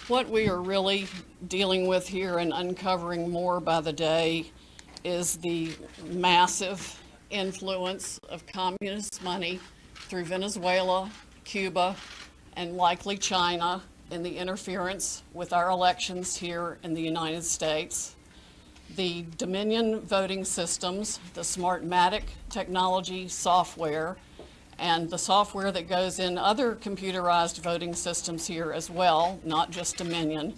What we are really dealing with here and uncovering more by the day is the massive influence of communist money through Venezuela, Cuba, and likely China in the interference with our elections here in the United States. The Dominion voting systems, the Smartmatic technology software, and the software that goes in other computerized voting systems here as well, not just Dominion,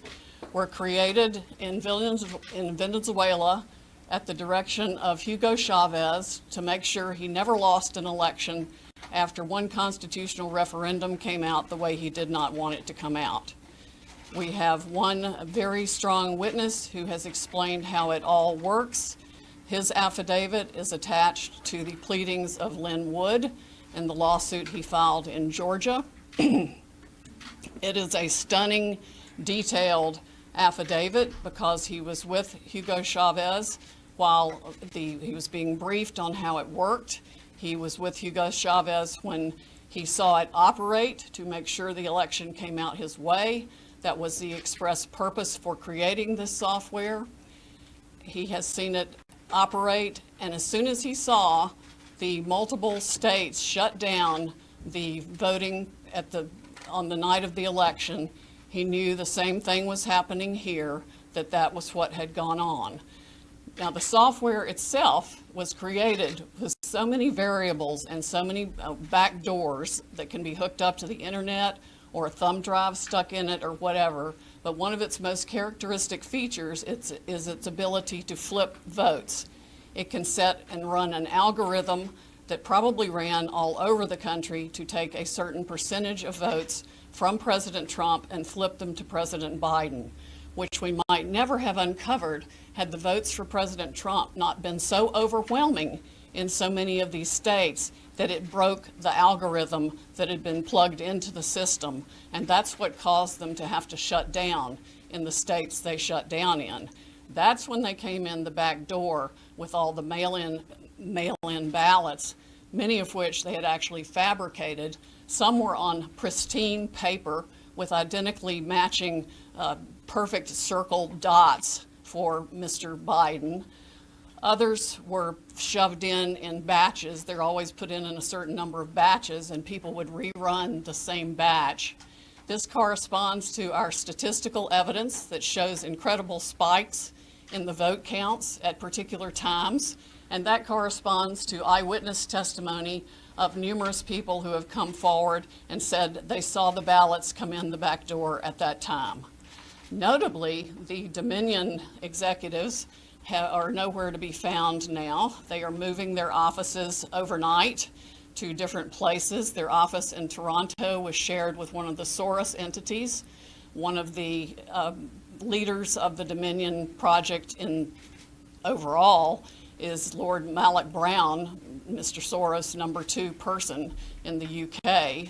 were created in Venezuela at the direction of Hugo Chavez to make sure he never lost an election after one constitutional referendum came out the way he did not want it to come out. We have one very strong witness who has explained how it all works. His affidavit is attached to the pleadings of Lynn Wood in the lawsuit he filed in Georgia. It is a stunning, detailed affidavit because he was with Hugo Chavez while he was being briefed on how it worked. He was with Hugo Chavez when he saw it operate to make sure the election came out his way. That was the express purpose for creating this software. He has seen it operate, and as soon as he saw the multiple states shut down the voting on the night of the election, he knew the same thing was happening here, that was what had gone on. Now, the software itself was created with so many variables and so many back doors that can be hooked up to the internet or a thumb drive stuck in it or whatever. But one of its most characteristic features is its ability to flip votes. It can set and run an algorithm that probably ran all over the country to take a certain percentage of votes from President Trump and flip them to President Biden, which we might never have uncovered had the votes for President Trump not been so overwhelming in so many of these states that it broke the algorithm that had been plugged into the system. And that's what caused them to have to shut down in the states they shut down in. That's when they came in the back door with all the mail-in ballots, many of which they had actually fabricated. Some were on pristine paper with identically matching perfect circle dots for Mr. Biden. Others were shoved in batches. They're always put in a certain number of batches, and people would rerun the same batch. This corresponds to our statistical evidence that shows incredible spikes in the vote counts at particular times, and that corresponds to eyewitness testimony of numerous people who have come forward and said they saw the ballots come in the back door at that time. Notably, the Dominion executives are nowhere to be found now. They are moving their offices overnight to different places. Their office in Toronto was shared with one of the Soros entities. One of the leaders of the Dominion project overall is Lord Malloch Brown, Mr. Soros' number 2 person in the UK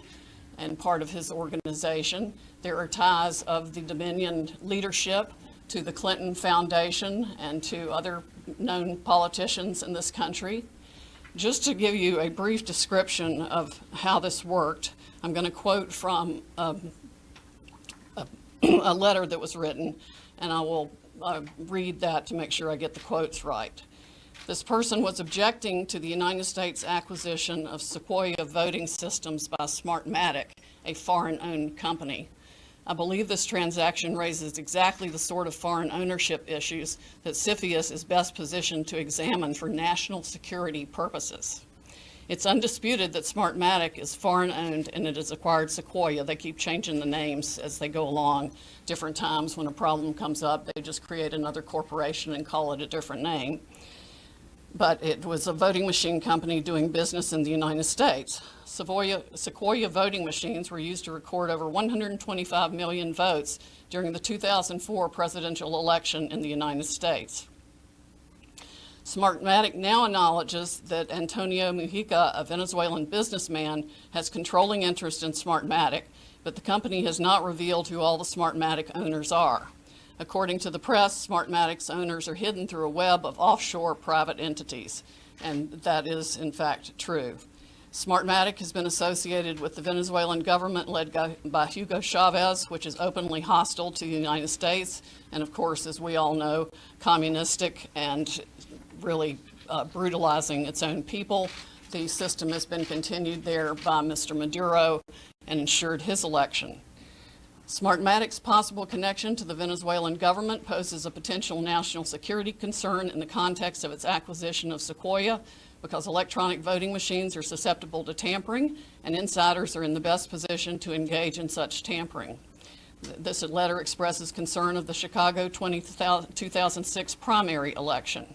and part of his organization. There are ties of the Dominion leadership to the Clinton Foundation and to other known politicians in this country. Just to give you a brief description of how this worked, I'm going to quote from a letter that was written, and I will read that to make sure I get the quotes right. This person was objecting to the United States acquisition of Sequoia voting systems by Smartmatic, a foreign-owned company. I believe this transaction raises exactly the sort of foreign ownership issues that CFIUS is best positioned to examine for national security purposes. It's undisputed that Smartmatic is foreign-owned and it has acquired Sequoia. They keep changing the names as they go along. Different times when a problem comes up, they just create another corporation and call it a different name. But it was a voting machine company doing business in the United States. Sequoia voting machines were used to record over 125 million votes during the 2004 presidential election in the United States. Smartmatic now acknowledges that Antonio Mujica, a Venezuelan businessman, has controlling interest in Smartmatic, but the company has not revealed who all the Smartmatic owners are. According to the press, Smartmatic's owners are hidden through a web of offshore private entities, and that is in fact true. Smartmatic has been associated with the Venezuelan government led by Hugo Chavez, which is openly hostile to the United States, and of course, as we all know, communistic and really brutalizing its own people. The system has been continued there by Mr. Maduro and ensured his election. Smartmatic's possible connection to the Venezuelan government poses a potential national security concern in the context of its acquisition of Sequoia, because electronic voting machines are susceptible to tampering, and insiders are in the best position to engage in such tampering. This letter expresses concern of the Chicago 2006 primary election.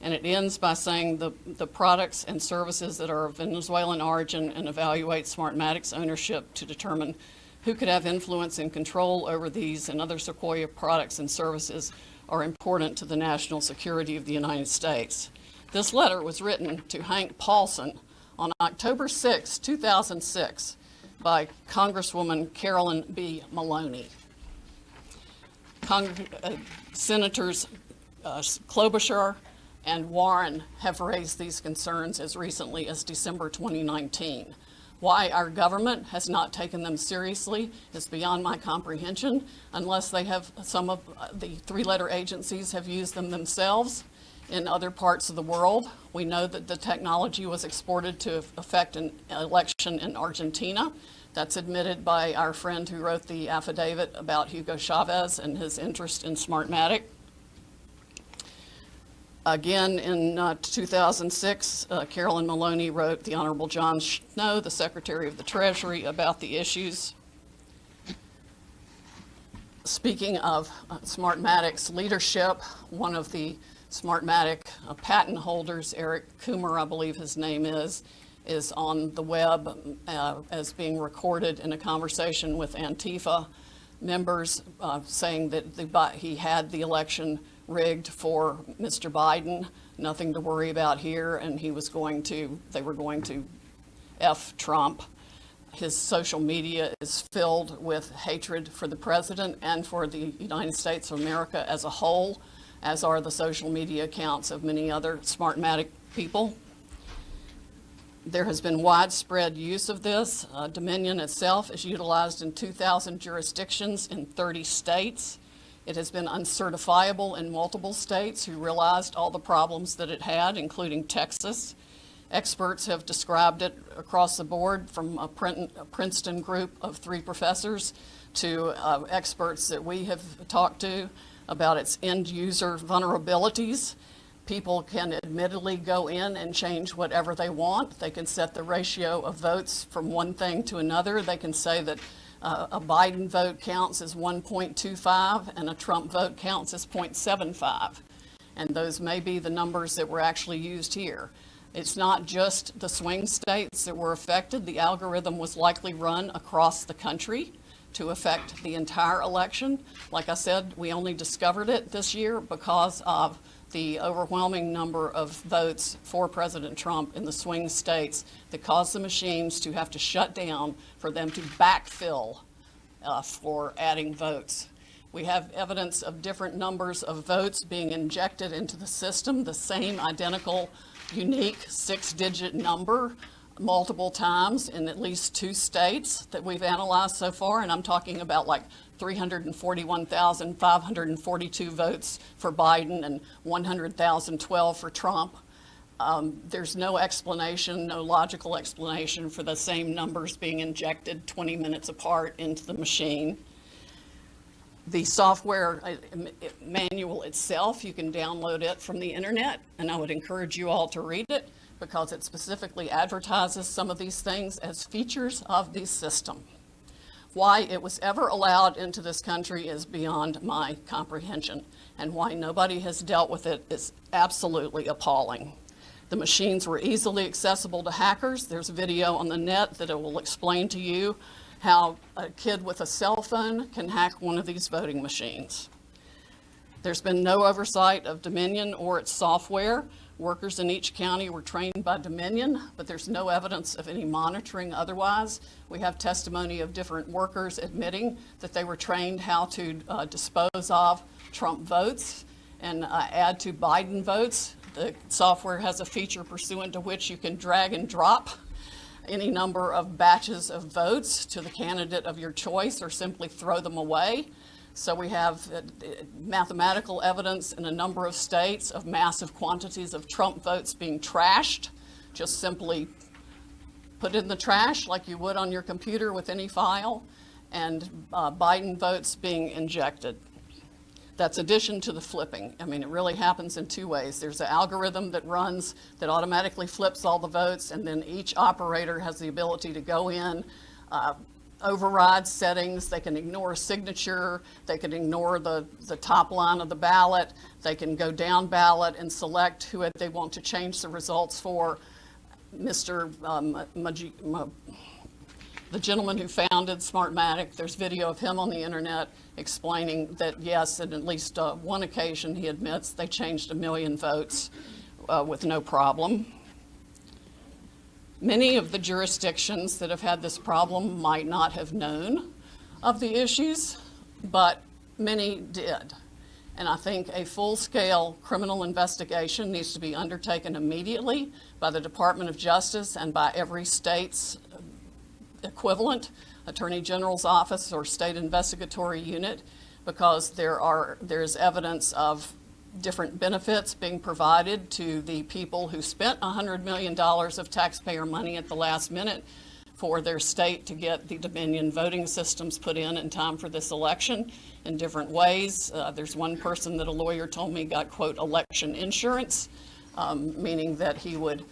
And it ends by saying the products and services that are of Venezuelan origin, and evaluate Smartmatic's ownership to determine who could have influence and control over these and other Sequoia products and services are important to the national security of the United States. This letter was written to Hank Paulson on October 6, 2006 by Congresswoman Carolyn B. Maloney. Senators Klobuchar and Warren have raised these concerns as recently as December 2019. Why our government has not taken them seriously is beyond my comprehension, unless they have, some of the three-letter agencies have used them themselves in other parts of the world. We know that the technology was exported to affect an election in Argentina. That's admitted by our friend who wrote the affidavit about Hugo Chavez and his interest in Smartmatic. Again, in 2006, Carolyn Maloney wrote the Honorable John Snow, the Secretary of the Treasury, about the issues. Speaking of Smartmatic's leadership, one of the Smartmatic patent holders, Eric Coomer, I believe his name is on the web as being recorded in a conversation with Antifa members, saying that he had the election rigged for Mr. Biden, nothing to worry about here, and they were going to F Trump. His social media is filled with hatred for the president and for the United States of America as a whole, as are the social media accounts of many other Smartmatic people. There has been widespread use of this. Dominion itself is utilized in 2,000 jurisdictions in 30 states. It has been uncertifiable in multiple states who realized all the problems that it had, including Texas. Experts have described it across the board, from a Princeton group of 3 professors to experts that we have talked to about its end user vulnerabilities. People can admittedly go in and change whatever they want. They can set the ratio of votes from one thing to another. They can say that a Biden vote counts as 1.25 and a Trump vote counts as 0.75. And those may be the numbers that were actually used here. It's not just the swing states that were affected. The algorithm was likely run across the country to affect the entire election. Like I said, we only discovered it this year because of the overwhelming number of votes for President Trump in the swing states that caused the machines to have to shut down for them to backfill for adding votes. We have evidence of different numbers of votes being injected into the system, the same identical, unique 6-digit number multiple times in at least 2 states that we've analyzed so far, and I'm talking about like 341,542 votes for Biden and 100,012 for Trump. There's no explanation, no logical explanation for the same numbers being injected 20 minutes apart into the machine. The software manual itself, you can download it from the internet, and I would encourage you all to read it because it specifically advertises some of these things as features of the system. Why it was ever allowed into this country is beyond my comprehension, and why nobody has dealt with it is absolutely appalling. The machines were easily accessible to hackers. There's a video on the net that it will explain to you how a kid with a cell phone can hack one of these voting machines. There's been no oversight of Dominion or its software. Workers in each county were trained by Dominion, but there's no evidence of any monitoring otherwise. We have testimony of different workers admitting that they were trained how to dispose of Trump votes and add to Biden votes. The software has a feature pursuant to which you can drag and drop any number of batches of votes to the candidate of your choice or simply throw them away. So we have mathematical evidence in a number of states of massive quantities of Trump votes being trashed, just simply put in the trash like you would on your computer with any file, and Biden votes being injected. That's addition to the flipping. I mean, it really happens in two ways. There's an algorithm that runs that automatically flips all the votes, and then each operator has the ability to go in, override settings. They can ignore a signature. They can ignore the top line of the ballot. They can go down ballot and select who they want to change the results for. Mr. The gentleman who founded Smartmatic, there's video of him on the internet explaining that, yes, at least one occasion, he admits they changed 1 million votes with no problem. Many of the jurisdictions that have had this problem might not have known of the issues, but many did. And I think a full-scale criminal investigation needs to be undertaken immediately by the Department of Justice and by every state's equivalent, Attorney General's office or state investigatory unit, because there's evidence of different benefits being provided to the people who spent $100 million of taxpayer money at the last minute for their state to get the Dominion voting systems put in time for this election in different ways. There's one person that a lawyer told me got, quote, election insurance, meaning that he would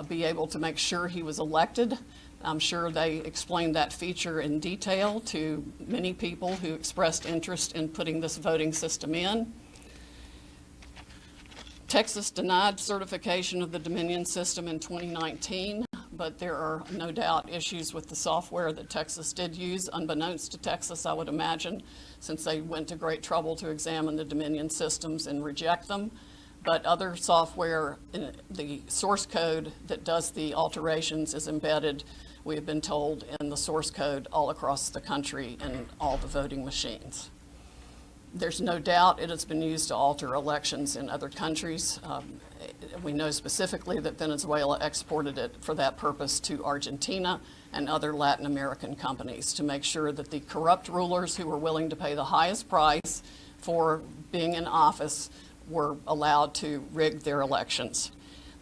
be able to make sure he was elected. I'm sure they explained that feature in detail to many people who expressed interest in putting this voting system in. Texas denied certification of the Dominion system in 2019, but there are no doubt issues with the software that Texas did use, unbeknownst to Texas, I would imagine, since they went to great trouble to examine the Dominion systems and reject them. But other software, the source code that does the alterations is embedded, we have been told, in the source code all across the country in all the voting machines. There's no doubt it has been used to alter elections in other countries. We know specifically that Venezuela exported it for that purpose to Argentina and other Latin American companies to make sure that the corrupt rulers who were willing to pay the highest price for being in office were allowed to rig their elections.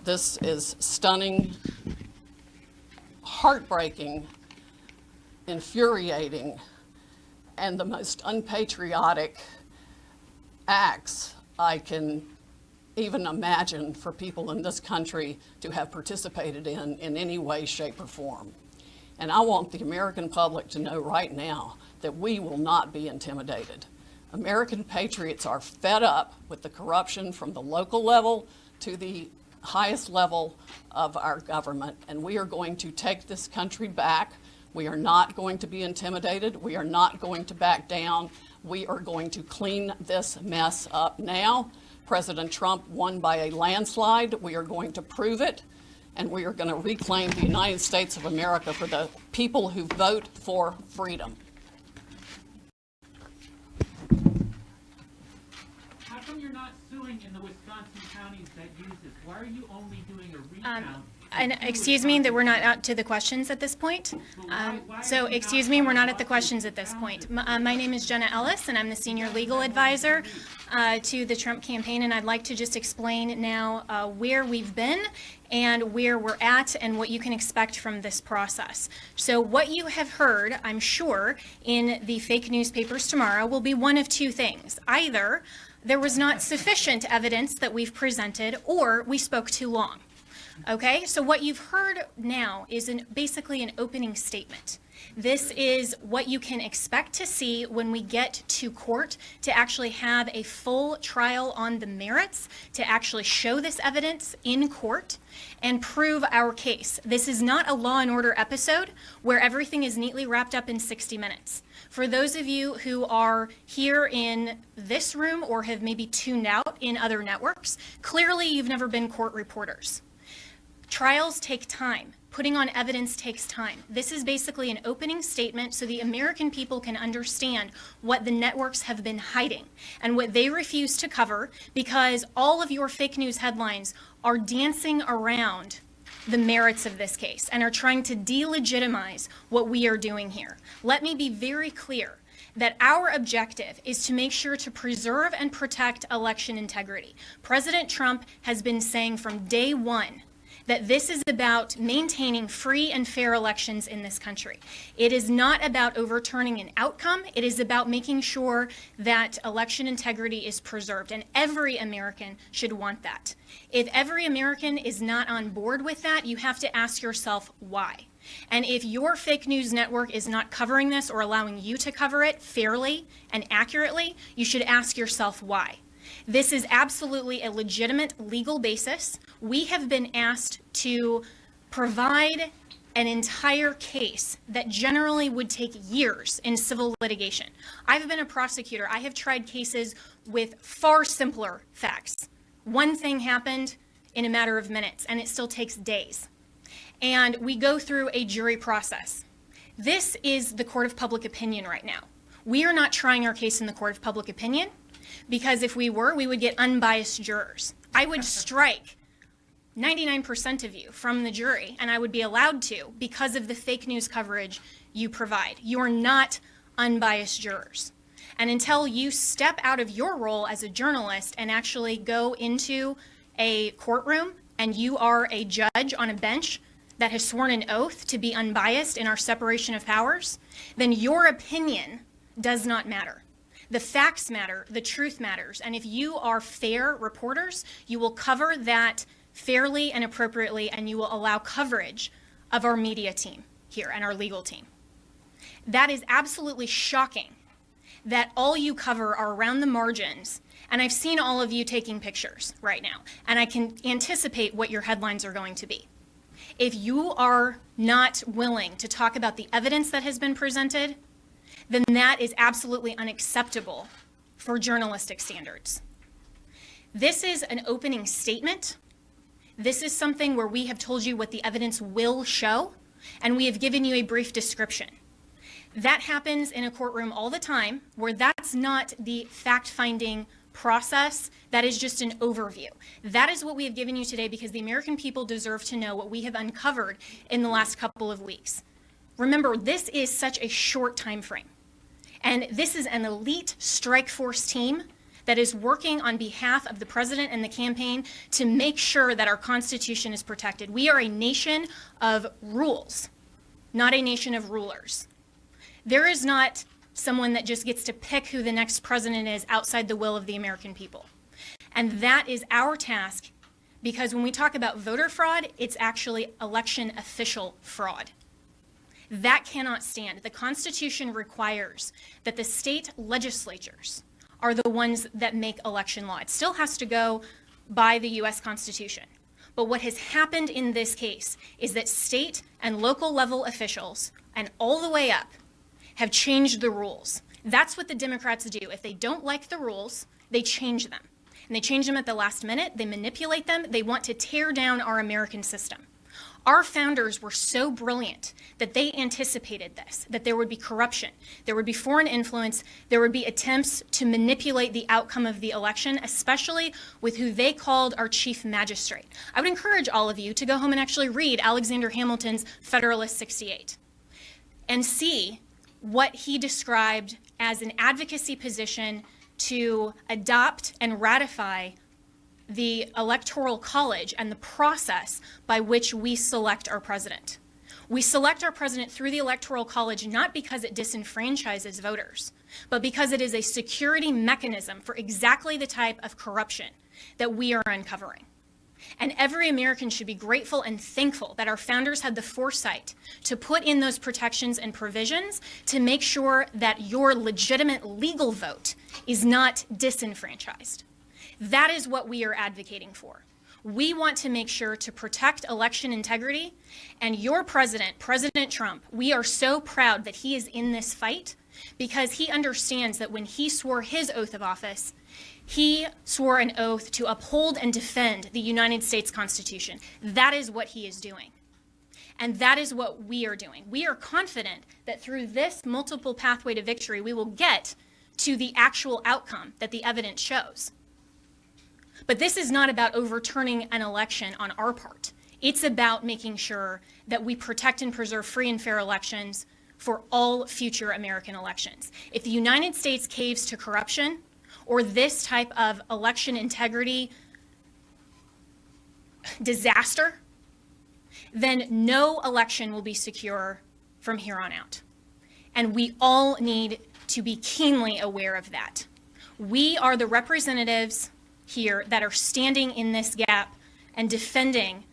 This is stunning, heartbreaking, infuriating, and the most unpatriotic acts I can even imagine for people in this country to have participated in any way, shape, or form. And I want the American public to know right now that we will not be intimidated. American patriots are fed up with the corruption from the local level to the highest level of our government, and we are going to take this country back. We are not going to be intimidated. We are not going to back down. We are going to clean this mess up now. President Trump won by a landslide. We are going to prove it, and we are going to reclaim the United States of America for the people who vote for freedom. How come you're not suing in the Wisconsin counties that use this? Why are you only doing a recount? And excuse me, that we're not out to the questions at this point. So excuse me, we're not at the questions at this point. My name is Jenna Ellis, and I'm the senior legal advisor to the Trump campaign, and I'd like to just explain now where we've been and where we're at and what you can expect from this process. So what you have heard, I'm sure, in the fake newspapers tomorrow will be one of two things. Either there was not sufficient evidence that we've presented, or we spoke too long. Okay, so what you've heard now is basically an opening statement. This is what you can expect to see when we get to court to actually have a full trial on the merits, to actually show this evidence in court and prove our case. This is not a Law and Order episode where everything is neatly wrapped up in 60 minutes. For those of you who are here in this room or have maybe tuned out in other networks, clearly you've never been court reporters. Trials take time. Putting on evidence takes time. This is basically an opening statement so the American people can understand what the networks have been hiding and what they refuse to cover, because all of your fake news headlines are dancing around the merits of this case and are trying to delegitimize what we are doing here. Let me be very clear that our objective is to make sure to preserve and protect election integrity. President Trump has been saying from day one that this is about maintaining free and fair elections in this country. It is not about overturning an outcome. It is about making sure that election integrity is preserved, and every American should want that. If every American is not on board with that, you have to ask yourself why. And if your fake news network is not covering this or allowing you to cover it fairly and accurately, you should ask yourself why. This is absolutely a legitimate legal basis. We have been asked to provide an entire case that generally would take years in civil litigation. I've been a prosecutor. I have tried cases with far simpler facts. One thing happened in a matter of minutes, and it still takes days. And we go through a jury process. This is the court of public opinion right now. We are not trying our case in the court of public opinion, because if we were, we would get unbiased jurors. I would strike 99% of you from the jury, and I would be allowed to because of the fake news coverage you provide. You are not unbiased jurors. And until you step out of your role as a journalist and actually go into a courtroom and you are a judge on a bench that has sworn an oath to be unbiased in our separation of powers, then your opinion does not matter. The facts matter, the truth matters, and if you are fair reporters, you will cover that fairly and appropriately, and you will allow coverage of our media team here and our legal team. That is absolutely shocking that all you cover are around the margins, and I've seen all of you taking pictures right now, and I can anticipate what your headlines are going to be. If you are not willing to talk about the evidence that has been presented, then that is absolutely unacceptable for journalistic standards. This is an opening statement. This is something where we have told you what the evidence will show, and we have given you a brief description. That happens in a courtroom all the time, where that's not the fact-finding process. That is just an overview. That is what we have given you today because the American people deserve to know what we have uncovered in the last couple of weeks. Remember, this is such a short time frame. And this is an elite strike force team that is working on behalf of the president and the campaign to make sure that our Constitution is protected. We are a nation of rules, not a nation of rulers. There is not someone that just gets to pick who the next president is outside the will of the American people. And that is our task, because when we talk about voter fraud, it's actually election official fraud. That cannot stand. The Constitution requires that the state legislatures are the ones that make election law. It still has to go by the U.S. Constitution. But what has happened in this case is that state and local level officials, and all the way up, have changed the rules. That's what the Democrats do. If they don't like the rules, they change them. And they change them at the last minute. They manipulate them. They want to tear down our American system. Our founders were so brilliant that they anticipated this, that there would be corruption, there would be foreign influence, there would be attempts to manipulate the outcome of the election, especially with who they called our chief magistrate. I would encourage all of you to go home and actually read Alexander Hamilton's Federalist 68 and see what he described as an advocacy position to adopt and ratify the Electoral College and the process by which we select our president. We select our president through the Electoral College not because it disenfranchises voters, but because it is a security mechanism for exactly the type of corruption that we are uncovering. And every American should be grateful and thankful that our founders had the foresight to put in those protections and provisions to make sure that your legitimate legal vote is not disenfranchised. That is what we are advocating for. We want to make sure to protect election integrity, and your president, President Trump, we are so proud that he is in this fight because he understands that when he swore his oath of office, he swore an oath to uphold and defend the United States Constitution. That is what he is doing. And that is what we are doing. We are confident that through this multiple pathway to victory, we will get to the actual outcome that the evidence shows. But this is not about overturning an election on our part. It's about making sure that we protect and preserve free and fair elections for all future American elections. If the United States caves to corruption or this type of election integrity disaster, then no election will be secure from here on out. And we all need to be keenly aware of that. We are the representatives here that are standing in this gap and defending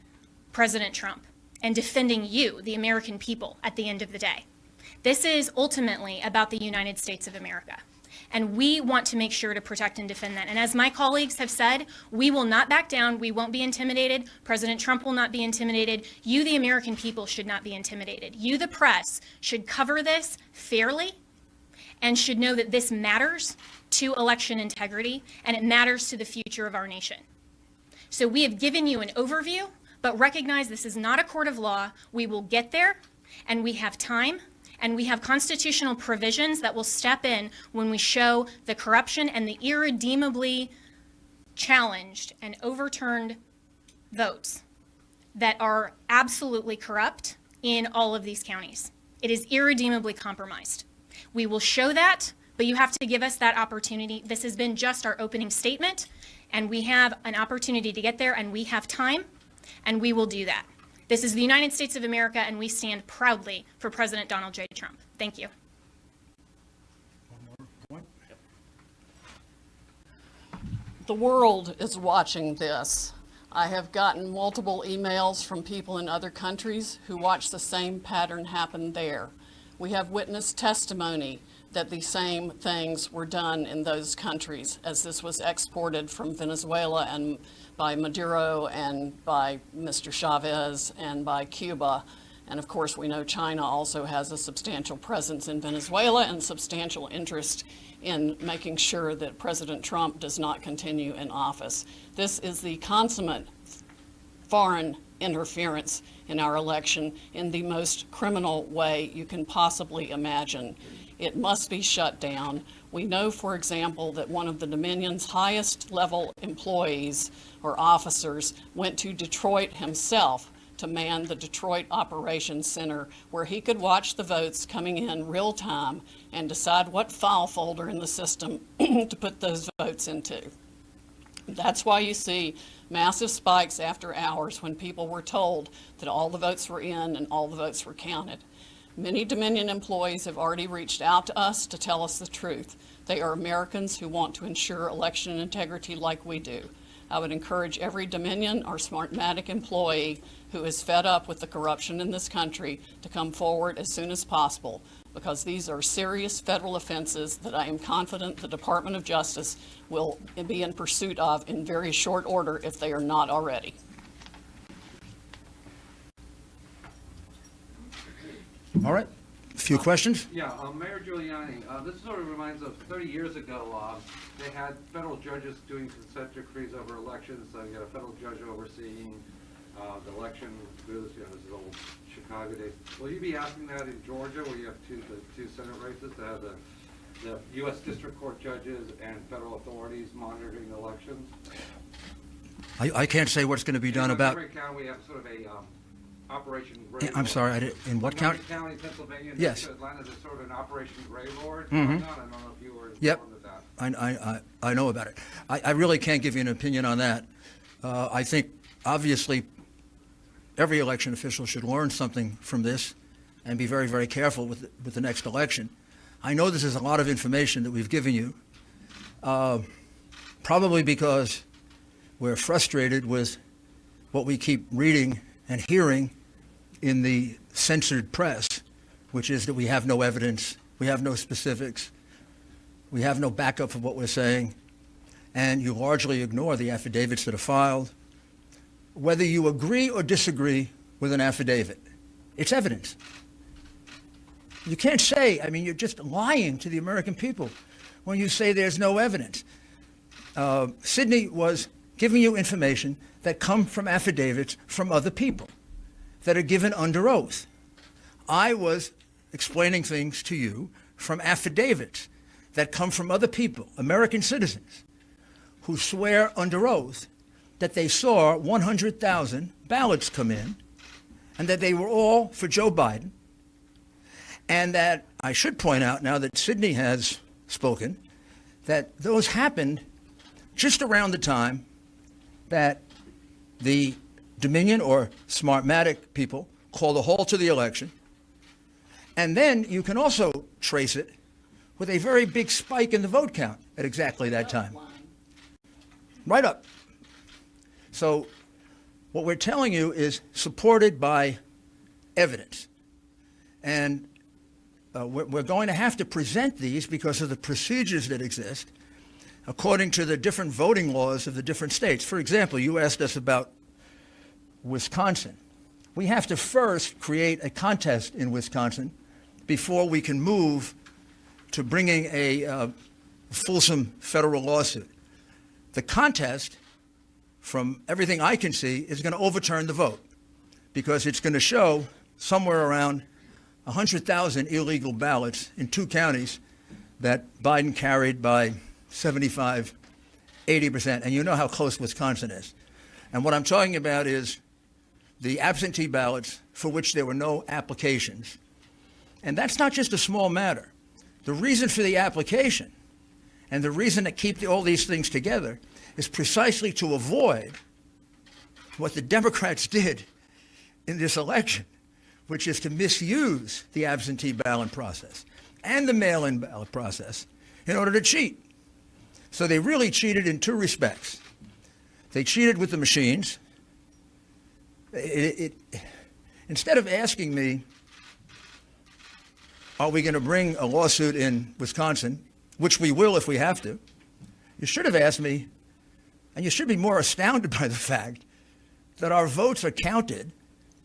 President Trump and defending you, the American people, at the end of the day. This is ultimately about the United States of America. And we want to make sure to protect and defend that. And as my colleagues have said, we will not back down. We won't be intimidated. President Trump will not be intimidated. You, the American people, should not be intimidated. You, the press, should cover this fairly and should know that this matters to election integrity and it matters to the future of our nation. So we have given you an overview, but recognize this is not a court of law. We will get there, and we have time. And we have constitutional provisions that will step in when we show the corruption and the irredeemably challenged and overturned votes that are absolutely corrupt in all of these counties. It is irredeemably compromised. We will show that, but you have to give us that opportunity. This has been just our opening statement, and we have an opportunity to get there, and we have time, and we will do that. This is the United States of America, and we stand proudly for President Donald J. Trump. Thank you. One more point? The world is watching this. I have gotten multiple emails from people in other countries who watch the same pattern happen there. We have witnessed testimony that the same things were done in those countries as this was exported from Venezuela and by Maduro and by Mr. Chavez and by Cuba. And of course, we know China also has a substantial presence in Venezuela and substantial interest in making sure that President Trump does not continue in office. This is the consummate foreign interference in our election in the most criminal way you can possibly imagine. It must be shut down. We know, for example, that one of the Dominion's highest level employees or officers went to Detroit himself to man the Detroit Operations Center, where he could watch the votes coming in real time and decide what file folder in the system to put those votes into. That's why you see massive spikes after hours when people were told that all the votes were in and all the votes were counted. Many Dominion employees have already reached out to us to tell us the truth. They are Americans who want to ensure election integrity like we do. I would encourage every Dominion or Smartmatic employee who is fed up with the corruption in this country to come forward as soon as possible, because these are serious federal offenses that I am confident the Department of Justice will be in pursuit of in very short order if they are not already. All right, a few questions? Yeah, Mayor Giuliani, this sort of reminds of 30 years ago, they had federal judges doing consent decrees over elections. You had a federal judge overseeing the election. This is old Chicago days. Will you be asking that in Georgia, where you have the two Senate races, to have the U.S. District Court judges and federal authorities monitoring elections? I can't say what's going to be done about... In Montgomery County, we have sort of a Operation Gray I'm Lord. sorry, in what county? Montgomery County, Pennsylvania. Yes. Atlanta, there's sort of an Operation Gray Lord Mm-hmm. going on. I don't know if you were informed Yep. of that. I know about it. I really can't give you an opinion on that. I think, obviously, every election official should learn something from this and be very, very careful with the next election. I know this is a lot of information that we've given you, probably because we're frustrated with what we keep reading and hearing in the censored press, which is that we have no evidence, we have no specifics, we have no backup for what we're saying, and you largely ignore the affidavits that are filed. Whether you agree or disagree with an affidavit, it's evidence. You can't say, you're just lying to the American people when you say there's no evidence. Sidney was giving you information that come from affidavits from other people that are given under oath. I was explaining things to you from affidavits that come from other people, American citizens, who swear under oath that they saw 100,000 ballots come in, and that they were all for Joe Biden, and that I should point out, now that Sidney has spoken, that those happened just around the time that the Dominion or Smartmatic people called a halt to the election. And then you can also trace it with a very big spike in the vote count at exactly that time. Right up. So what we're telling you is supported by evidence. And we're going to have to present these because of the procedures that exist according to the different voting laws of the different states. For example, you asked us about Wisconsin. We have to first create a contest in Wisconsin before we can move to bringing a fulsome federal lawsuit. The contest, from everything I can see, is going to overturn the vote because it's going to show somewhere around 100,000 illegal ballots in 2 counties that Biden carried by 75, 80%. And you know how close Wisconsin is. And what I'm talking about is the absentee ballots for which there were no applications. And that's not just a small matter. The reason for the application and the reason to keep all these things together is precisely to avoid what the Democrats did in this election, which is to misuse the absentee ballot process and the mail-in ballot process in order to cheat. So they really cheated in 2 respects. They cheated with the machines. Instead of asking me, are we going to bring a lawsuit in Wisconsin, which we will if we have to, you should have asked me, and you should be more astounded by the fact that our votes are counted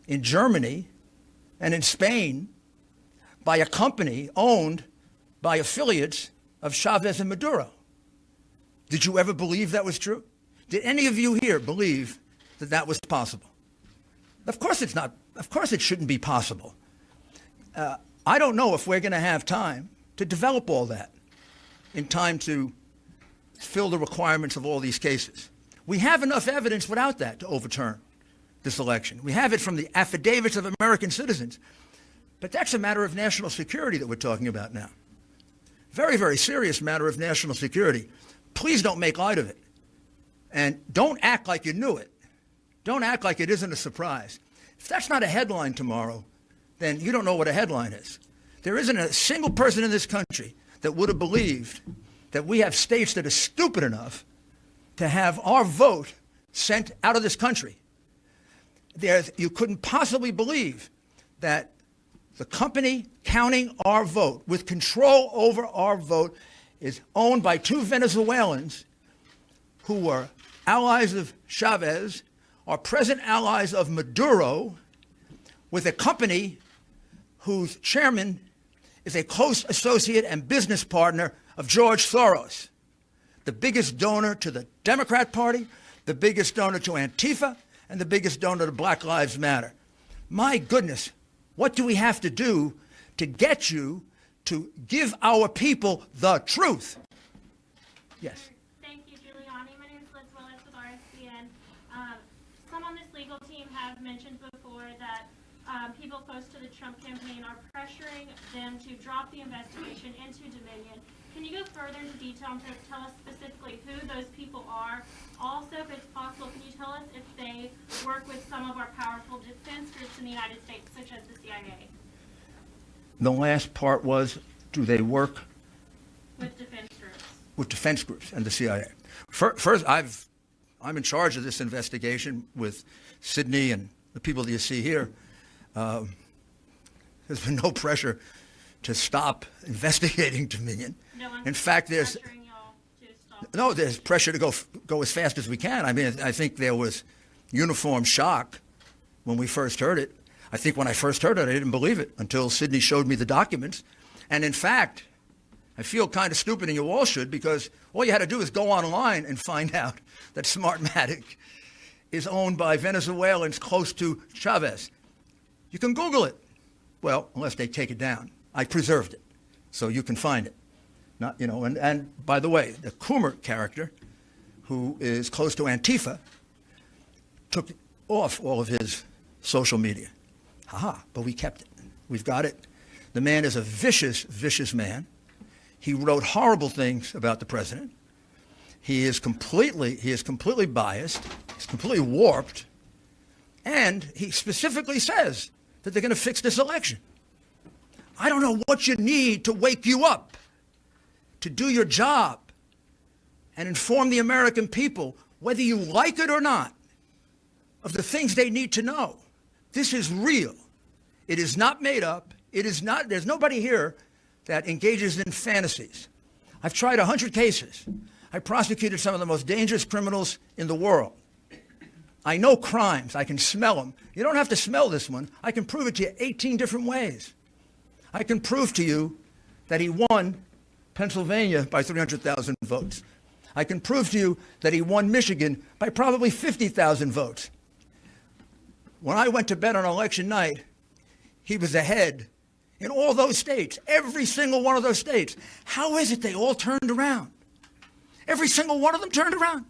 in Germany and in Spain by a company owned by affiliates of Chavez and Maduro. Did you ever believe that was true? Did any of you here believe that that was possible? Of course it's not. Of course it shouldn't be possible. I don't know if we're going to have time to develop all that in time to fill the requirements of all these cases. We have enough evidence without that to overturn this election. We have it from the affidavits of American citizens. But that's a matter of national security that we're talking about now. Very, very serious matter of national security. Please don't make light of it. And don't act like you knew it. Don't act like it isn't a surprise. If that's not a headline tomorrow, then you don't know what a headline is. There isn't a single person in this country that would have believed that we have states that are stupid enough to have our vote sent out of this country. You couldn't possibly believe that the company counting our vote, with control over our vote, is owned by 2 Venezuelans who were allies of Chavez, are present allies of Maduro, with a company whose chairman is a close associate and business partner of George Soros, the biggest donor to the Democrat Party, the biggest donor to Antifa, and the biggest donor to Black Lives Matter. My goodness, what do we have to do to get you to give our people the truth? Yes. Thank you, Giuliani. My name is Liz Willis with RSBN. Some on this legal team have mentioned before that people close to the Trump campaign are pressuring them to drop the investigation into Dominion. Can you go further into detail and tell us specifically who those people are? Also, if it's possible, can you tell us if they work with some of our powerful defense groups in the United States, such as the CIA? The last part was, do they work With defense groups. with defense groups and the CIA? First, I'm in charge of this investigation with Sidney and the people that you see here. There's been no pressure to stop investigating Dominion. No one's In fact, there's pressuring y'all to stop. no, there's pressure to go as fast as we can. I mean, I think there was uniform shock when we first heard it. I think when I first heard it, I didn't believe it until Sidney showed me the documents. And in fact, I feel kind of stupid, and you all should, because all you had to do is go online and find out that Smartmatic is owned by Venezuelans close to Chavez. You can Google it. Well, unless they take it down. I preserved it, so you can find it. Not, and by the way, the Coomer character, who is close to Antifa, took off all of his social media. But we kept it. We've got it. The man is a vicious, vicious man. He wrote horrible things about the president. He is completely biased. He's completely warped. And he specifically says that they're going to fix this election. I don't know what you need to wake you up, to do your job and inform the American people, whether you like it or not, of the things they need to know. This is real. It is not made up. It is not, there's nobody here that engages in fantasies. I've tried 100 cases. I prosecuted some of the most dangerous criminals in the world. I know crimes. I can smell them. You don't have to smell this one. I can prove it to you 18 different ways. I can prove to you that he won Pennsylvania by 300,000 votes. I can prove to you that he won Michigan by probably 50,000 votes. When I went to bed on election night, he was ahead in all those states, every single one of those states. How is it they all turned around? Every single one of them turned around?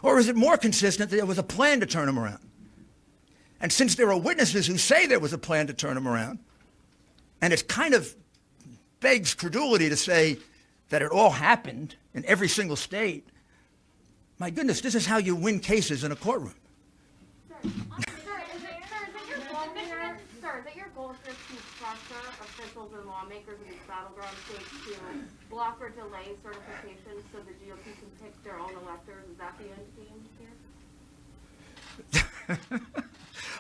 Or is it more consistent that there was a plan to turn them around? And since there are witnesses who say there was a plan to turn them around, and it kind of begs credulity to say that it all happened in every single state, my goodness, this is how you win cases in a courtroom. Sir, is it your goal here to pressure officials and lawmakers in these battleground states to block or delay certification so the GOP can pick their own electors? Is that the end game here?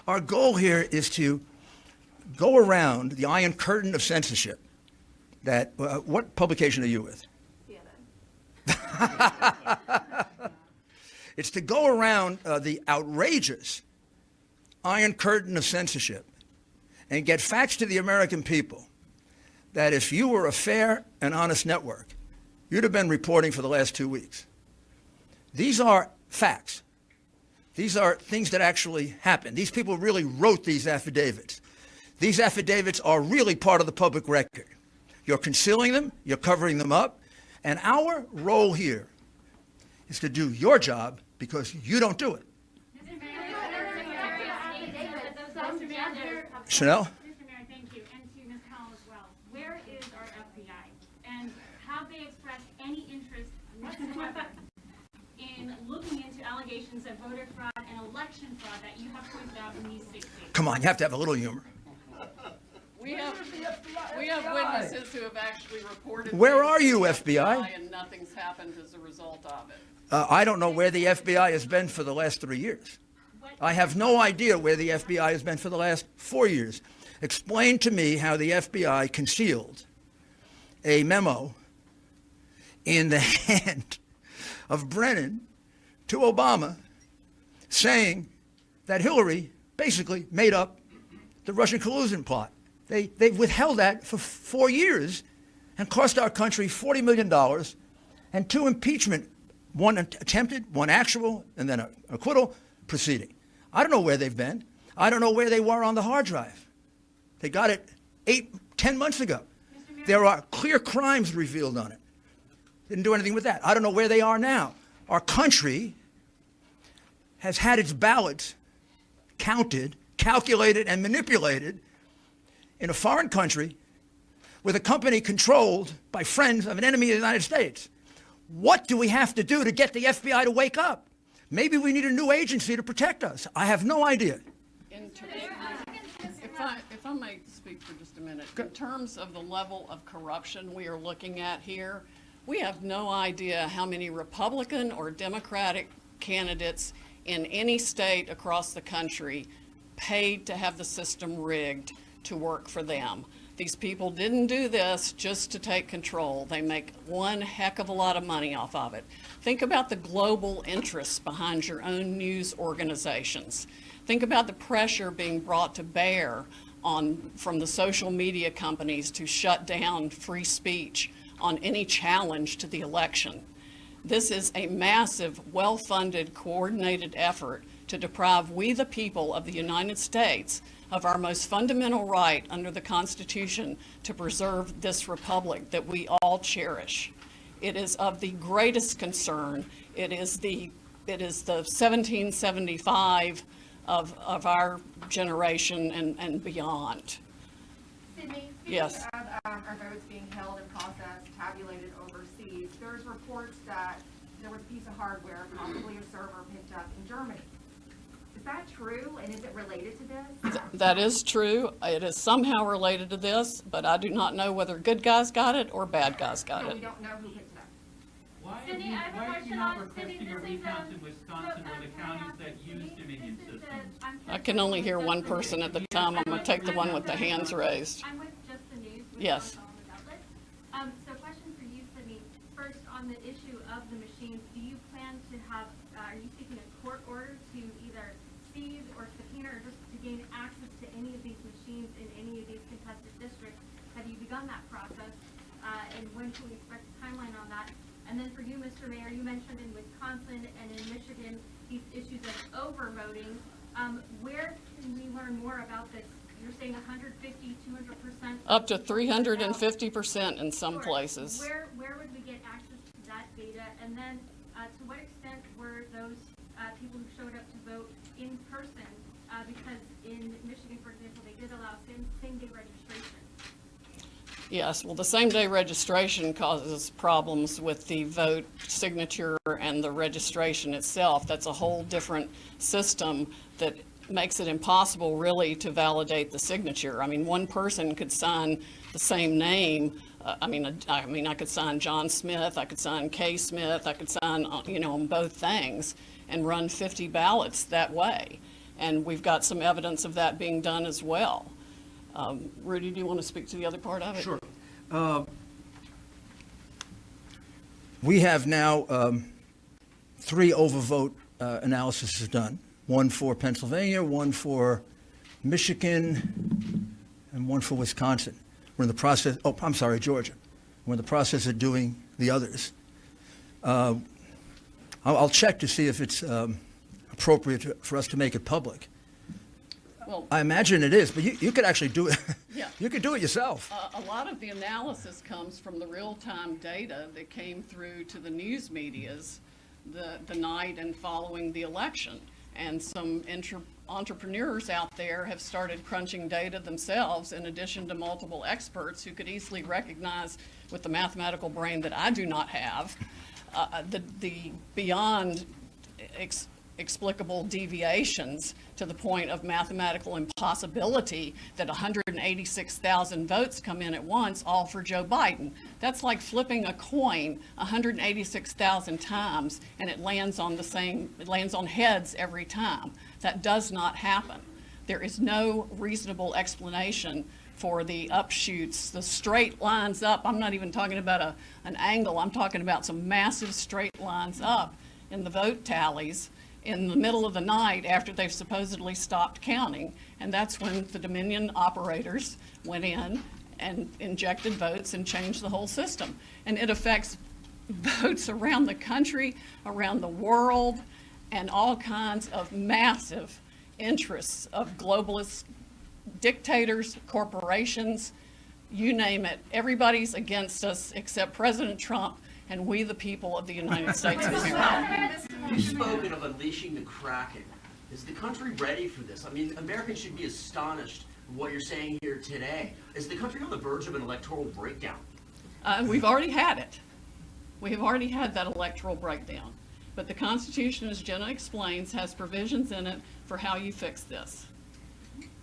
Our goal here is to go around the iron curtain of censorship that, what publication are you with? CNN. It's to go around the outrageous iron curtain of censorship and get facts to the American people that if you were a fair and honest network, you'd have been reporting for the last 2 weeks. These are facts. These are things that actually happened. These people really wrote these affidavits. These affidavits are really part of the public record. You're concealing them, you're covering them up, and our role here is to do your job because you don't do it. Chanel? Mr. Mayor, thank you, and to Ms. Powell as well. Where is our FBI? And have they expressed any interest whatsoever in looking into allegations of voter fraud and election fraud that you have pointed out in these 6 states? Come on, you have to have a little humor. We have witnesses who have actually reported. Where things are to you, the FBI? And nothing's happened as a result of it. I don't know where the FBI has been for the last 3 years. I have no idea where the FBI has been for the last 4 years. Explain to me how the FBI concealed a memo in the hand of Brennan to Obama saying that Hillary basically made up the Russian collusion plot. They've withheld that for 4 years and cost our country $40 million and 2 impeachment, one attempted, one actual, and then an acquittal proceeding. I don't know where they've been. I don't know where they were on the hard drive. They got it 10 months ago. There are clear crimes revealed on it. Didn't do anything with that. I don't know where they are now. Our country has had its ballots counted, calculated, and manipulated in a foreign country with a company controlled by friends of an enemy of the United States. What do we have to do to get the FBI to wake up? Maybe we need a new agency to protect us. I have no idea. If I may speak for just a minute. In terms of the level of corruption we are looking at here, we have no idea how many Republican or Democratic candidates in any state across the country paid to have the system rigged to work for them. These people didn't do this just to take control. They make one heck of a lot of money off of it. Think about the global interests behind your own news organizations. Think about the pressure being brought to bear from the social media companies to shut down free speech on any challenge to the election. This is a massive, well-funded, coordinated effort to deprive we the people of the United States of our most fundamental right under the Constitution to preserve this republic that we all cherish. It is of the greatest concern. It is the it is the 1775 of our generation and beyond. Sidney, Yes. speaking of our votes being held and processed, tabulated overseas, there's reports that there was a piece of hardware, possibly a server, picked up in Germany. Is that true, and is it related to this? That is true. It is somehow related to this, but I do not know whether good guys got it or bad guys got So it. we don't know who picked it up. Why are Cindy, you, I have a why are you question not on- Cindy, requesting a this is, recount in Wisconsin or the can I counties ask that use Cindy? Dominion This is systems? I can only hear one person at the time. I'm going to take the one with the hands raised. I'm with Just the News. Yes. So question for you, Sidney. First, on the issue of the machines, do you plan to have, are you seeking a court order to either seize or subpoena or just to gain access to any of these machines in any of these contested districts? Have you begun that process? And when can we expect a timeline on that? And then for you, Mr. Mayor, you mentioned in Wisconsin and in Michigan, these issues of overvoting. Where can we learn more about this? You're saying 150, 200%? Up to 350% in some Sure. places. Where would we get access to that data? And then, to what extent were those people who showed up to vote in person? Because in Michigan, for example, they did allow same-day registration. Yes, well, the same-day registration causes problems with the vote signature and the registration itself. That's a whole different system that makes it impossible really to validate the signature. I mean, one person could sign the same name. I mean, I could sign John Smith, I could sign Kay Smith, I could sign, on both things and run 50 ballots that way. And we've got some evidence of that being done as well. Rudy, do you want to speak to the other part of it? Sure. We have now 3 overvote analyses done. One for Pennsylvania, one for Michigan, and one for Wisconsin. We're in the process, Georgia. We're in the process of doing the others. I'll check to see if it's appropriate for us to make it public. Well, I imagine it is, but you could actually do it. Yeah. You could do it yourself. a lot of the analysis comes from the real-time data that came through to the news medias the night and following the election. And some entrepreneurs out there have started crunching data themselves in addition to multiple experts who could easily recognize with the mathematical brain that I do not have, the beyond explicable deviations to the point of mathematical impossibility that 186,000 votes come in at once, all for Joe Biden. That's like flipping a coin 186,000 times and it lands on heads every time. That does not happen. There is no reasonable explanation for the upshoots, the straight lines up. I'm not even talking about an angle. I'm talking about some massive straight lines up in the vote tallies in the middle of the night after they've supposedly stopped counting. And that's when the Dominion operators went in and injected votes and changed the whole system. And it affects votes around the country, around the world, and all kinds of massive interests of globalist dictators, corporations, you name it. Everybody's against us except President Trump and we the people of the United States of America. You've spoken of unleashing the Kraken. Is the country ready for this? I mean, Americans should be astonished at what you're saying here today. Is the country on the verge of an electoral breakdown? We've already had it. We have already had that electoral breakdown. But the Constitution, as Jenna explains, has provisions in it for how you fix this.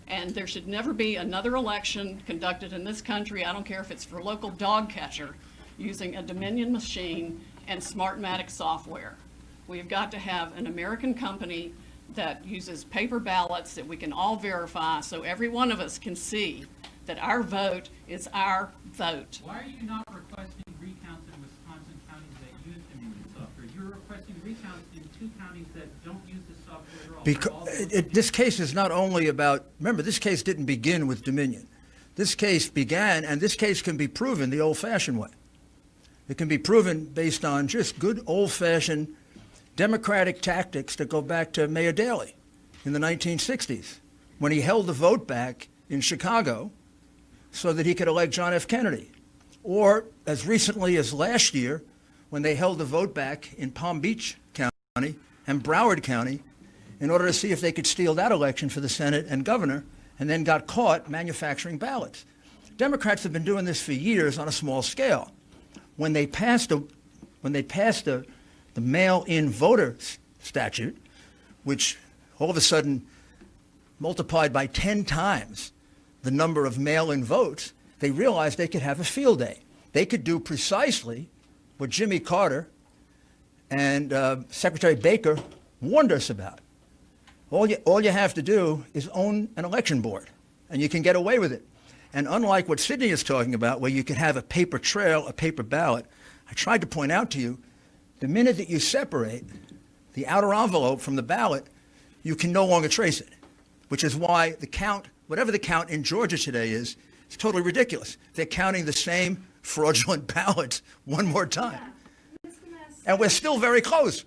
And there should never be another election conducted in this country, I don't care if it's for local dog catcher, using a Dominion machine and Smartmatic software. We've got to have an American company that uses paper ballots that we can all verify so every one of us can see that our vote is our vote. Why are you not requesting recounts in Wisconsin counties that use Dominion software? You're requesting recounts in 2 counties that don't use the software at all. Because this case is not only about, remember, this case didn't begin with Dominion. This case began, and this case can be proven the old-fashioned way. It can be proven based on just good old-fashioned democratic tactics that go back to Mayor Daley in the 1960s, when he held the vote back in Chicago so that he could elect John F. Kennedy. Or as recently as last year, when they held the vote back in Palm Beach County and Broward County in order to see if they could steal that election for the Senate and governor, and then got caught manufacturing ballots. Democrats have been doing this for years on a small scale. When they passed the mail-in voter statute, which all of a sudden multiplied by 10 times the number of mail-in votes, they realized they could have a field day. They could do precisely what Jimmy Carter and Secretary Baker warned us about. All you have to do is own an election board, and you can get away with it. And unlike what Sidney is talking about, where you can have a paper trail, a paper ballot, I tried to point out to you, the minute that you separate the outer envelope from the ballot, you can no longer trace it, which is why the count, whatever the count in Georgia today is, it's totally ridiculous. They're counting the same fraudulent ballots one more time. Yeah. Mr. Mayor, And we're still very close.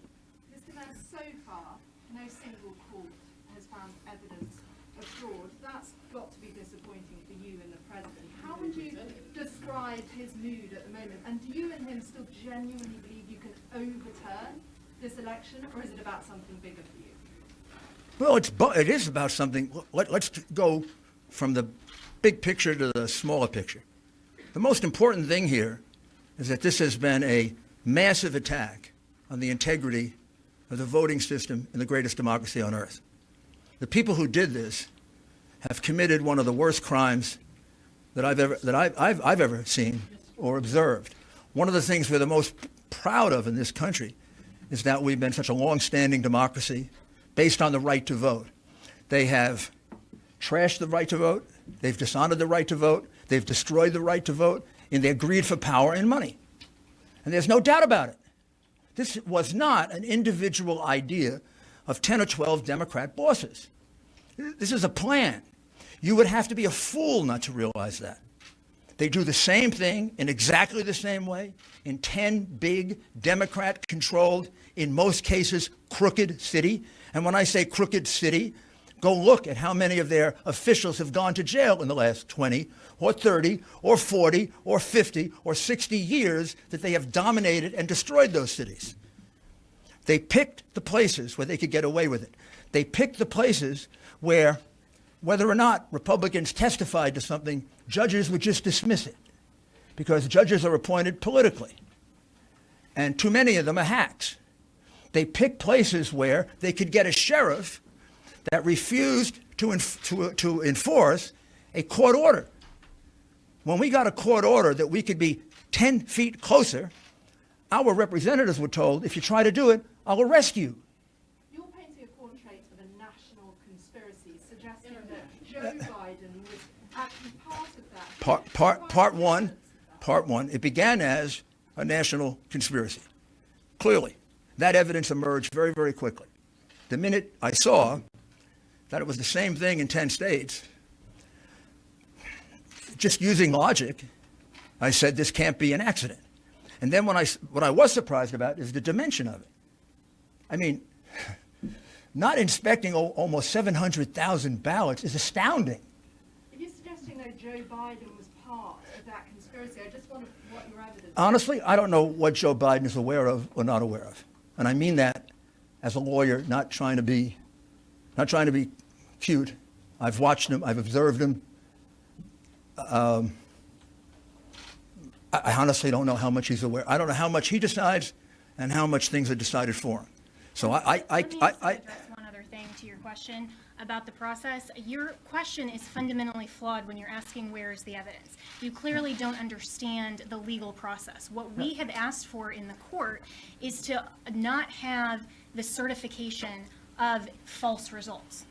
Mr. Mayor, so far, no single court has found evidence of fraud. That's got to be disappointing for you and the President. How would you describe his mood at the moment? And do you and him still genuinely believe you can overturn this election, or is it about something bigger for you? Well, it is about something. Let's go from the big picture to the smaller picture. The most important thing here is that this has been a massive attack on the integrity of the voting system in the greatest democracy on earth. The people who did this have committed one of the worst crimes that I've ever seen or observed. One of the things we're the most proud of in this country is that we've been such a long-standing democracy based on the right to vote. They have trashed the right to vote. They've dishonored the right to vote. They've destroyed the right to vote in their greed for power and money. And there's no doubt about it. This was not an individual idea of 10 or 12 Democrat bosses. This is a plan. You would have to be a fool not to realize that. They do the same thing in exactly the same way in 10 big Democrat-controlled, in most cases, crooked city. And when I say crooked city, go look at how many of their officials have gone to jail in the last 20 or 30 or 40 or 50 or 60 years that they have dominated and destroyed those cities. They picked the places where they could get away with it. They picked the places where, whether or not Republicans testified to something, judges would just dismiss it because judges are appointed politically. And too many of them are hacks. They picked places where they could get a sheriff that refused to enforce a court order. When we got a court order that we could be 10 feet closer, our representatives were told, if you try to do it, I'll arrest you. You're painting a portrait of a national conspiracy, suggesting that Joe Biden was actually part of that. Part one, it began as a national conspiracy. Clearly, that evidence emerged very, very quickly. The minute I saw that it was the same thing in 10 states, just using logic, I said this can't be an accident. And then what I was surprised about is the dimension of it. I mean, not inspecting almost 700,000 ballots is astounding. If you're suggesting that Joe Biden was part of that conspiracy, I just wonder what your evidence is. Honestly, I don't know what Joe Biden is aware of or not aware of. And I mean that as a lawyer, not trying to be cute. I've watched him, I've observed him. I honestly don't know how much he's aware. I don't know how much he decides and how much things are decided for him. So Let me address one other thing to your question about the process. Your question is fundamentally flawed when you're asking where is the evidence. You clearly don't understand the legal process. What we have asked for in the court is to not have the certification of false results.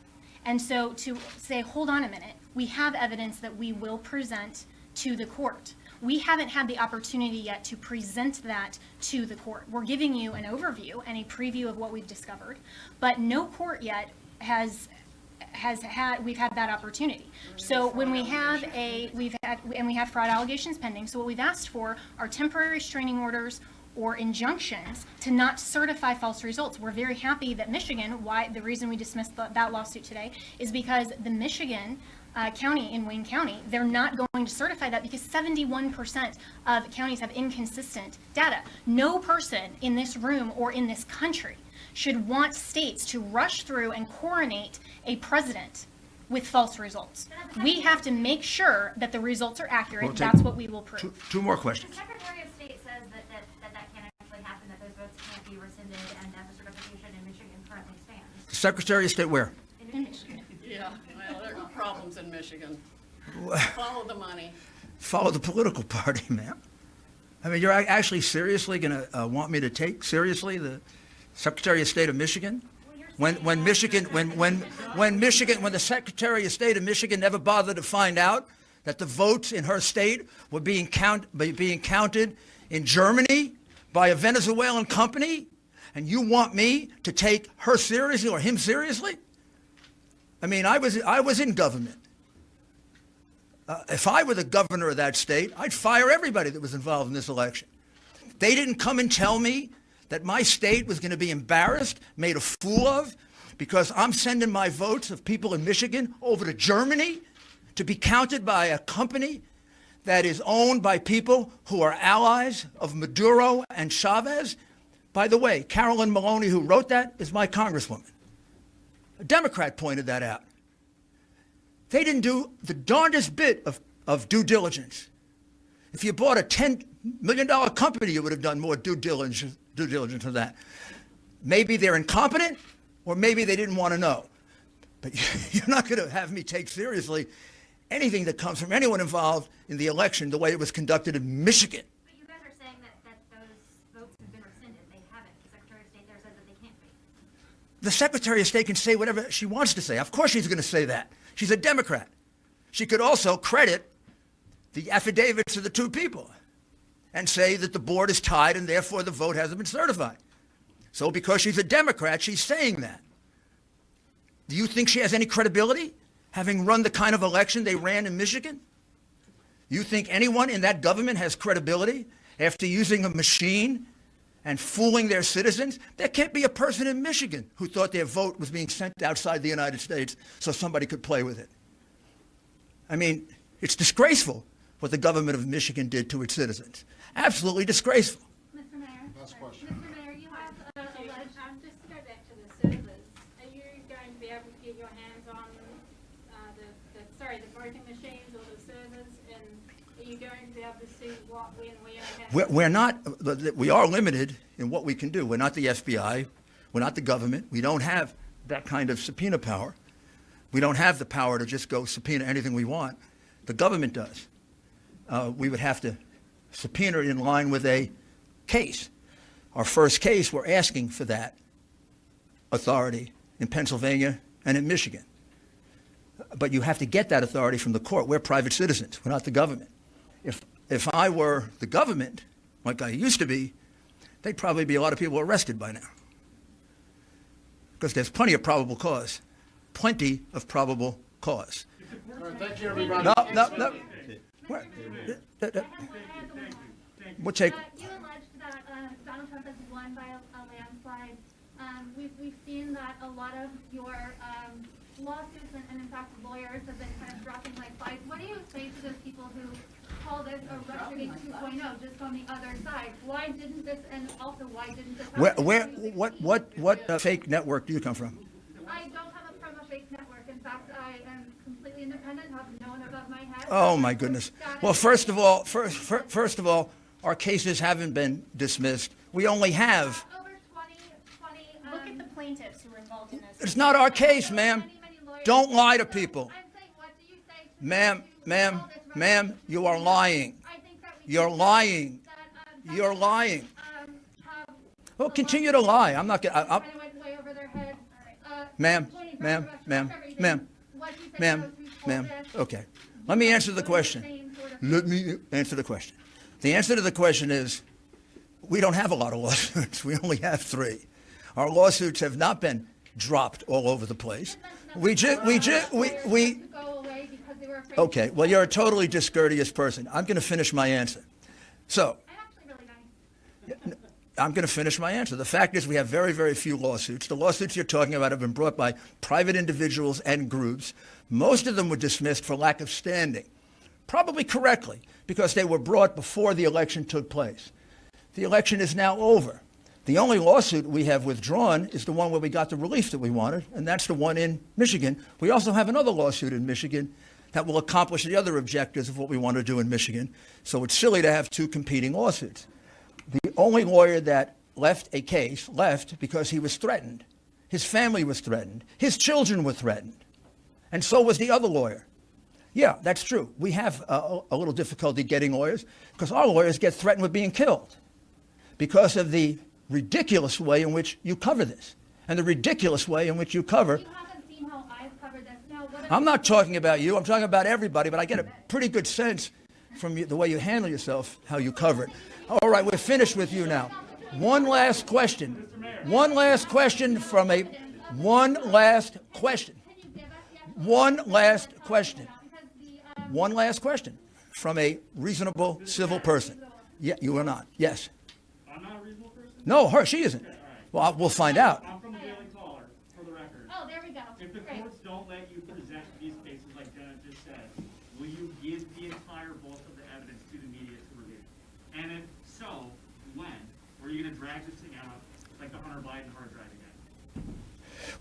And so to say, hold on a minute, we have evidence that we will present to the court. We haven't had the opportunity yet to present that to the court. We're giving you an overview and a preview of what we've discovered, but no court yet has had, we've had that opportunity. So when we have we have fraud allegations pending, so what we've asked for are temporary restraining orders or injunctions to not certify false results. We're very happy that Michigan, the reason we dismissed that lawsuit today is because the Michigan county in Wayne County. They're not going to certify that because 71% of counties have inconsistent data. No person in this room or in this country should want states to rush through and coronate a president with false results. We have to make sure that the results are accurate. We'll take That's what we will prove. Two more The questions. Secretary of State says that can't actually happen, that those votes can't be rescinded, and that the certification in Michigan currently stands. Secretary of State where? In Michigan. Yeah, well, there are problems in Michigan. Follow the money. Follow the political party, ma'am. I mean, you're actually seriously going to want me to take seriously the Secretary of State of Michigan? When the Secretary of State of Michigan never bothered to find out that the votes in her state were being counted in Germany by a Venezuelan company, and you want me to take her seriously or him seriously? I mean, I was in government. If I were the governor of that state, I'd fire everybody that was involved in this election. They didn't come and tell me that my state was going to be embarrassed, made a fool of, because I'm sending my votes of people in Michigan over to Germany to be counted by a company that is owned by people who are allies of Maduro and Chavez. By the way, Carolyn Maloney, who wrote that, is my congresswoman. A Democrat pointed that out. They didn't do the darndest bit of due diligence. If you bought a $10 million company, you would have done more due diligence of that. Maybe they're incompetent, or maybe they didn't want to know. But you're not going to have me take seriously anything that comes from anyone involved in the election the way it was conducted in Michigan. But you guys are saying that those votes have been rescinded. They haven't. The Secretary of State there says that they can't be. The Secretary of State can say whatever she wants to say. Of course she's going to say that. She's a Democrat. She could also credit the affidavits of the two people and say that the board is tied and therefore the vote hasn't been certified. So because she's a Democrat, she's saying that. Do you think she has any credibility, having run the kind of election they ran in Michigan? You think anyone in that government has credibility after using a machine and fooling their citizens? There can't be a person in Michigan who thought their vote was being sent outside the United States so somebody could play with it. I mean, it's disgraceful what the government of Michigan did to its citizens. Absolutely disgraceful. Mr. Mayor. Last question. Mr. Mayor, you have alleged, just to go back to the servers, are you going to be able to get your hands on the voting machines or the servers, and are you going to be able to see what, when, where, and how? We're not, we are limited in what we can do. We're not the FBI. We're not the government. We don't have that kind of subpoena power. We don't have the power to just go subpoena anything we want. The government does. We would have to subpoena it in line with a case. Our first case, we're asking for that authority in Pennsylvania and in Michigan. But you have to get that authority from the court. We're private citizens. We're not the government. If I were the government, like I used to be, there'd probably be a lot of people arrested by now. Because there's plenty of probable cause. Plenty of probable cause. All right, thank you, everybody. No. We'll take. You alleged that Donald Trump has won by a landslide. We've seen that a lot of your lawsuits and in fact lawyers have been kind of dropping like flies. What do you say to those people who call this a Russiagate 2.0 just on the other side? Why didn't this, and also why didn't this happen? What fake network do you come from? I don't come from a fake network. In fact, I am completely independent, have no one above my head. Oh my goodness. Well, first of all, our cases haven't been dismissed. We only have. Over 20, Look at the plaintiffs who were involved in this. It's not our case, ma'am. Don't lie to people. I'm saying, what do you say to Ma'am, you are lying. I think that we You're lying. that, You're lying. have Well, continue to lie. I'm not going kind of went way over their head. Ma'am, pointing ma'am, fingers at ma'am, everything. ma'am, What do you say to ma'am, those who told ma'am. this? Okay. Let me answer the question. Let me answer the question. The answer to the question is, we don't have a lot of lawsuits. We only have 3. Our lawsuits have not been dropped all over the place. Okay, well, you're a totally discourteous person. I'm going to finish my answer. So, I'm actually really nice. I'm going to finish my answer. The fact is we have very, very few lawsuits. The lawsuits you're talking about have been brought by private individuals and groups. Most of them were dismissed for lack of standing, probably correctly, because they were brought before the election took place. The election is now over. The only lawsuit we have withdrawn is the one where we got the relief that we wanted, and that's the one in Michigan. We also have another lawsuit in Michigan that will accomplish the other objectives of what we want to do in Michigan. So it's silly to have two competing lawsuits. The only lawyer that left a case left because he was threatened. His family was threatened. His children were threatened. And so was the other lawyer. Yeah, that's true. We have a little difficulty getting lawyers because our lawyers get threatened with being killed because of the ridiculous way in which you cover this and the ridiculous way in which you cover. You haven't seen how I've covered this. Now, what I'm not talking about you. I'm talking about everybody, but I get a pretty good sense from you, the way you handle yourself, how you cover it. All right, we're finished with you now. One last question. One last question from a, one last question. One last question. One last question from a reasonable civil person. Yeah, you are not. Yes. I'm not a reasonable person? No, her, she isn't. Well, we'll find out. I'm from the Daily Caller, for the record. Oh, there we go. If the Great. courts don't let you present these cases like Jenna just said, will you give the entire bulk of the evidence to the media to review? And if so, when? Or are you going to drag this thing out like the Hunter Biden hard drive again?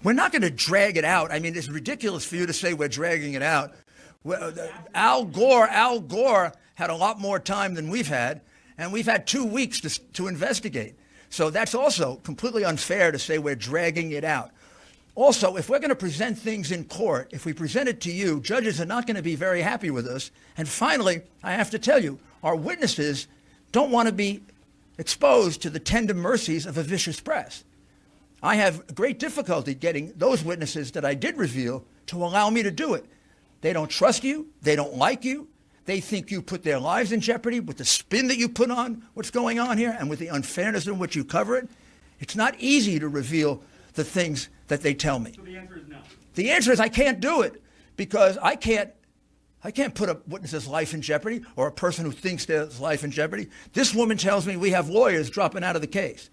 We're not going to drag it out. I mean, it's ridiculous for you to say we're dragging it out. Well, Al Gore had a lot more time than we've had, and we've had 2 weeks to investigate. So that's also completely unfair to say we're dragging it out. Also, if we're going to present things in court, if we present it to you, judges are not going to be very happy with us. And finally, I have to tell you, our witnesses don't want to be exposed to the tender mercies of a vicious press. I have great difficulty getting those witnesses that I did reveal to allow me to do it. They don't trust you. They don't like you. They think you put their lives in jeopardy with the spin that you put on what's going on here and with the unfairness in which you cover it. It's not easy to reveal the things that they tell me. So the answer is no. The answer is I can't do it because I can't put a witness's life in jeopardy or a person who thinks their life in jeopardy. This woman tells me we have lawyers dropping out of the case.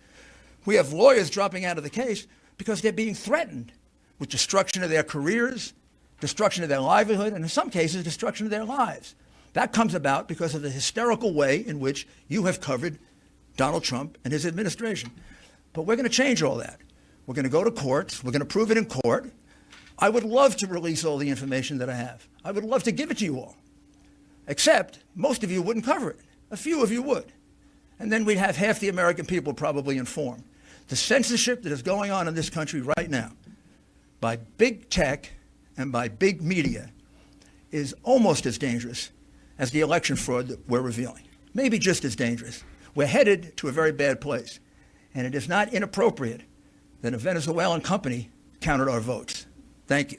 We have lawyers dropping out of the case because they're being threatened with destruction of their careers, destruction of their livelihood, and in some cases, destruction of their lives. That comes about because of the hysterical way in which you have covered Donald Trump and his administration. But we're going to change all that. We're going to go to courts. We're going to prove it in court. I would love to release all the information that I have. I would love to give it to you all. Except most of you wouldn't cover it. A few of you would. And then we'd have half the American people probably informed. The censorship that is going on in this country right now by big tech and by big media is almost as dangerous as the election fraud that we're revealing. Maybe just as dangerous. We're headed to a very bad place. And it is not inappropriate that a Venezuelan company counted our votes. Thank you.